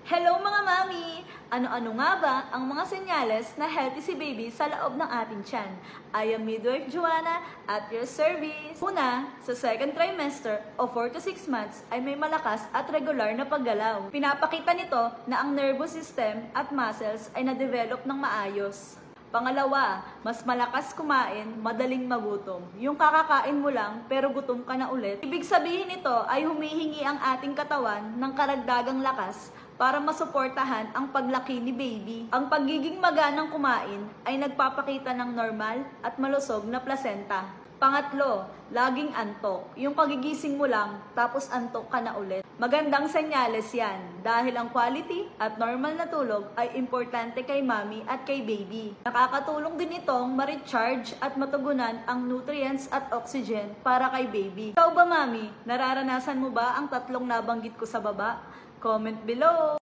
Hello mga mami! Ano-ano nga ba ang mga senyales na healthy si baby sa loob ng ating tiyan? I am Midwife Joanna at your service. Una, sa second trimester o 4 to 6 months ay may malakas at regular na paggalaw. Pinapakita nito na ang nervous system at muscles ay na-develop ng maayos. Pangalawa, mas malakas kumain, madaling magutom. Yung kakakain mo lang pero gutom ka na ulit. Ibig sabihin nito ay humihingi ang ating katawan ng karagdagang lakas para masuportahan ang paglaki ni baby. Ang pagiging maganang kumain ay nagpapakita ng normal at malusog na placenta. Pangatlo, laging antok. Yung pagigising mo lang, tapos antok ka na ulit. Magandang senyales yan dahil ang quality at normal na tulog ay importante kay mami at kay baby. Nakakatulong din itong ma-recharge at matugunan ang nutrients at oxygen para kay baby. Ikaw ba mami, nararanasan mo ba ang tatlong nabanggit ko sa baba? Comment below!